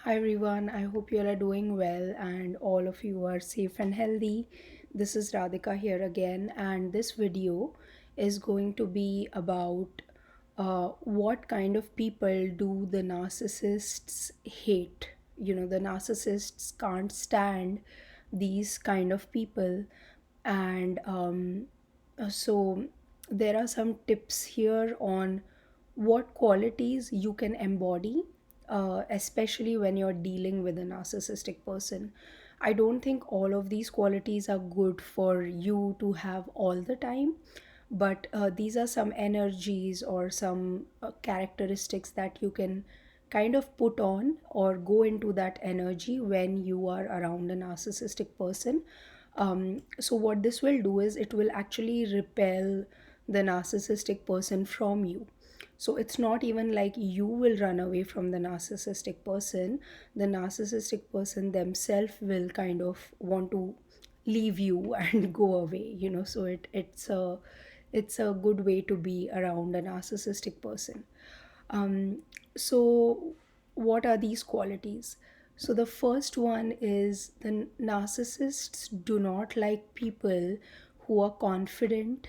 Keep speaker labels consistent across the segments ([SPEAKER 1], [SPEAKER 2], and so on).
[SPEAKER 1] Hi everyone, I hope you all are doing well and all of you are safe and healthy. This is Radhika here again, and this video is going to be about what kind of people do the narcissists hate. The narcissists can't stand these kind of people, and so there are some tips here on what qualities you can embody, especially when you're dealing with a narcissistic person. I don't think all of these qualities are good for you to have all the time, but these are some energies or some characteristics that you can kind of put on or go into that energy when you are around a narcissistic person. So what this will do is it will actually repel the narcissistic person from you. So it's not even like you will run away from the narcissistic person. The narcissistic person themselves will kind of want to leave you and go away, so it's a good way to be around a narcissistic person. So what are these qualities? So the first one is the narcissists do not like people who are confident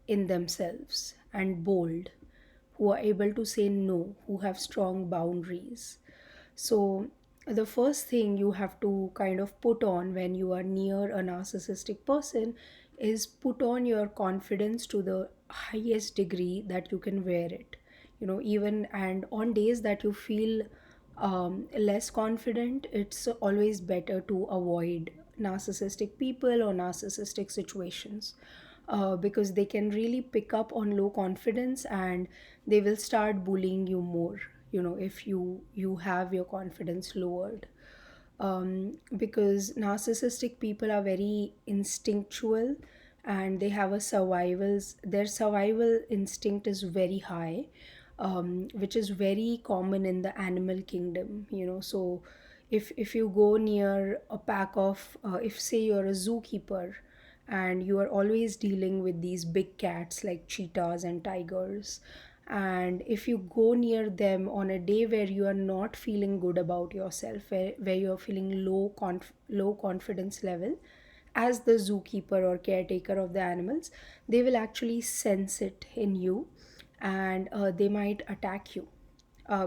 [SPEAKER 1] in themselves and bold, who are able to say no, who have strong boundaries. So, the first thing you have to kind of put on when you are near a narcissistic person is put on your confidence to the highest degree that you can wear it. Even and on days that you feel less confident, it's always better to avoid narcissistic people or narcissistic situations, because they can really pick up on low confidence and they will start bullying you more, if you have your confidence lowered. Because narcissistic people are very instinctual, and they have a survivals their survival instinct is very high, which is very common in the animal kingdom. So if you go near a pack of, if say you're a zookeeper and you are always dealing with these big cats like cheetahs and tigers, and if you go near them on a day where you are not feeling good about yourself, where you're feeling low confidence level, as the zookeeper or caretaker of the animals, they will actually sense it in you, and they might attack you,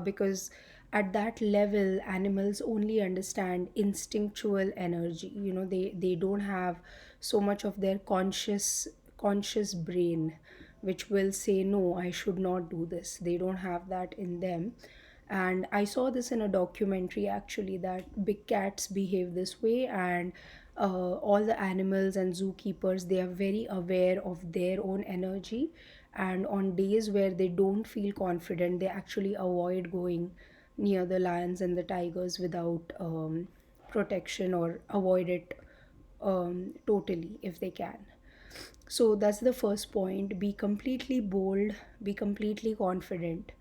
[SPEAKER 1] because at that level animals only understand instinctual energy. They don't have so much of their conscious brain which will say no, I should not do this. They don't have that in them. And I saw this in a documentary actually, that big cats behave this way, and all the animals and zookeepers, they are very aware of their own energy, and on days where they don't feel confident, they actually avoid going near the lions and the tigers without protection, or avoid it totally if they can. So that's the first point. Be completely bold, be completely confident.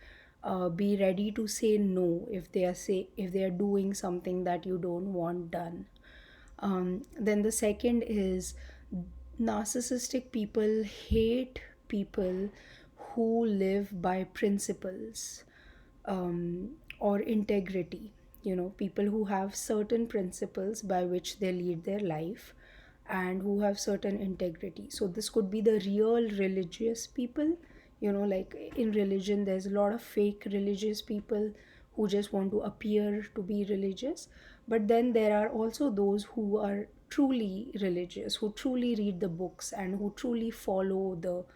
[SPEAKER 1] Be ready to say no if they are doing something that you don't want done. Then the second is, narcissistic people hate people who live by principles, or integrity. People who have certain principles by which they lead their life and who have certain integrity. So this could be the real religious people. Like in religion there's a lot of fake religious people who just want to appear to be religious, but then there are also those who are truly religious, who truly read the books and who truly follow the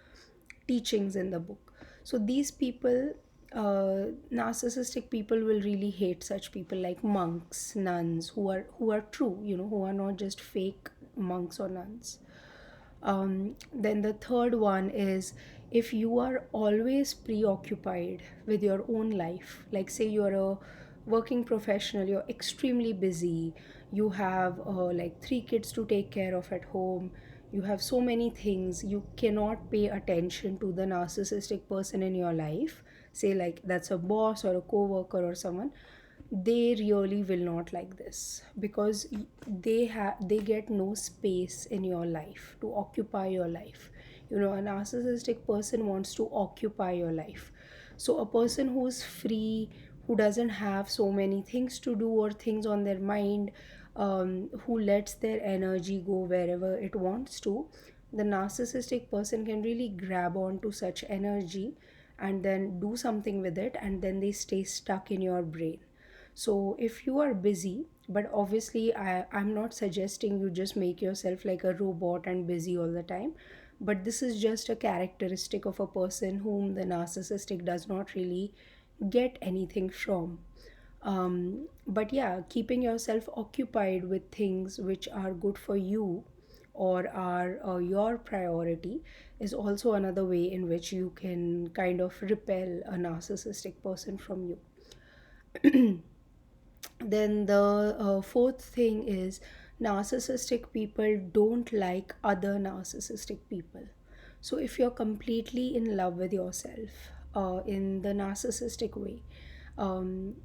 [SPEAKER 1] teachings in the book. So these people, narcissistic people will really hate such people, like monks, nuns, who are true, who are not just fake monks or nuns. Then the third one is, if you are always preoccupied with your own life, like say you're a working professional, you're extremely busy, you have like three kids to take care of at home, you have so many things, you cannot pay attention to the narcissistic person in your life, say like that's a boss or a co-worker or someone, they really will not like this, because they get no space in your life to occupy your life. A narcissistic person wants to occupy your life. So a person who's free, who doesn't have so many things to do or things on their mind, who lets their energy go wherever it wants to, the narcissistic person can really grab onto such energy and then do something with it, and then they stay stuck in your brain. So if you are busy, but obviously I'm not suggesting you just make yourself like a robot and busy all the time, but this is just a characteristic of a person whom the narcissistic does not really get anything from. But yeah, keeping yourself occupied with things which are good for you or are your priority is also another way in which you can kind of repel a narcissistic person from you. Then the fourth thing is narcissistic people don't like other narcissistic people. So if you're completely in love with yourself, in the narcissistic way,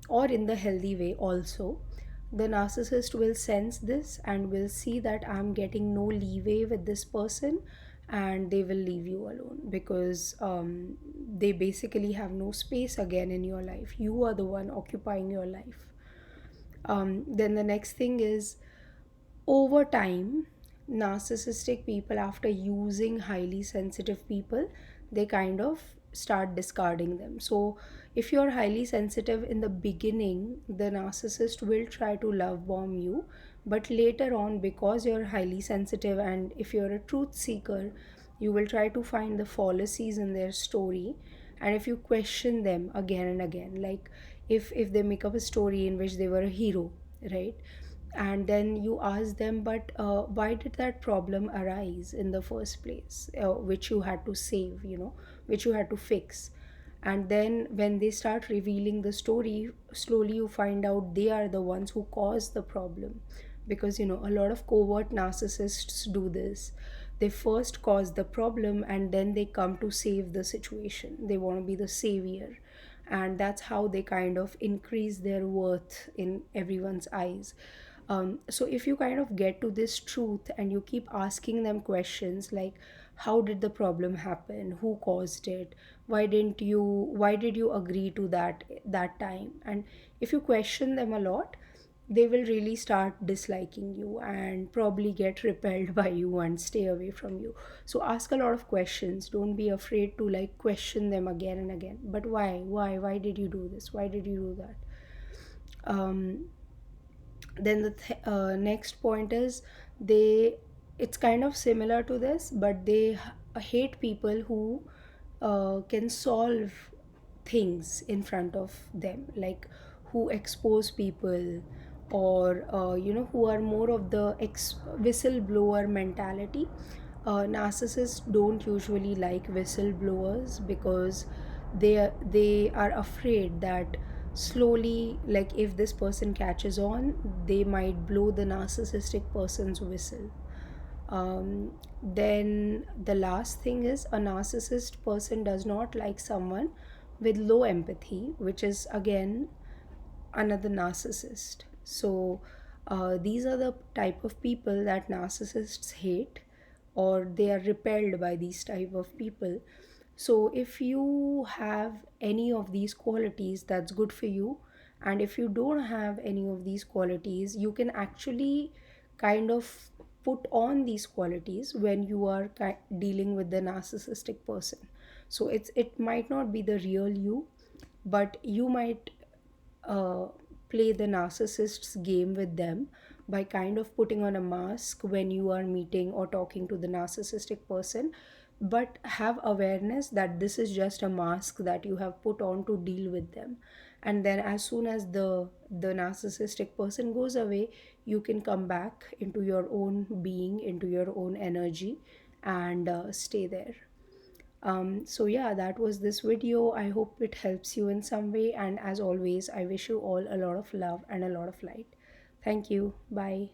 [SPEAKER 1] or in the healthy way also, the narcissist will sense this and will see that I'm getting no leeway with this person, and they will leave you alone because they basically have no space again in your life. You are the one occupying your life. Then the next thing is, over time, narcissistic people, after using highly sensitive people, they kind of start discarding them. So if you're highly sensitive in the beginning, the narcissist will try to love bomb you, but later on, because you're highly sensitive and if you're a truth seeker, you will try to find the fallacies in their story. And if you question them again and again, like if they make up a story in which they were a hero, right, and then you ask them, but why did that problem arise in the first place, which you had to save, which you had to fix. And then when they start revealing the story, slowly you find out they are the ones who caused the problem. Because a lot of covert narcissists do this. They first cause the problem and then they come to save the situation. They want to be the savior, and that's how they kind of increase their worth in everyone's eyes. So if you kind of get to this truth and you keep asking them questions like, how did the problem happen, who caused it, why did you agree to that time, and if you question them a lot, they will really start disliking you and probably get repelled by you and stay away from you. So ask a lot of questions. Don't be afraid to like question them again and again. But why did you do this, why did you do that? Then the next point is, they it's kind of similar to this, but they hate people who can solve things in front of them, like who expose people, or who are more of the whistleblower mentality. Narcissists don't usually like whistleblowers because they are afraid that slowly, like if this person catches on, they might blow the narcissistic person's whistle. Then the last thing is, a narcissist person does not like someone with low empathy, which is again another narcissist. So these are the type of people that narcissists hate, or they are repelled by these type of people. So if you have any of these qualities, that's good for you. And if you don't have any of these qualities, you can actually kind of put on these qualities when you are dealing with the narcissistic person. So it might not be the real you, but you might uh, play the narcissist's game with them by kind of putting on a mask when you are meeting or talking to the narcissistic person, but have awareness that this is just a mask that you have put on to deal with them. And then as soon as the narcissistic person goes away, you can come back into your own being, into your own energy, and stay there. So yeah, that was this video. I hope it helps you in some way, and as always, I wish you all a lot of love and a lot of light. Thank you. Bye.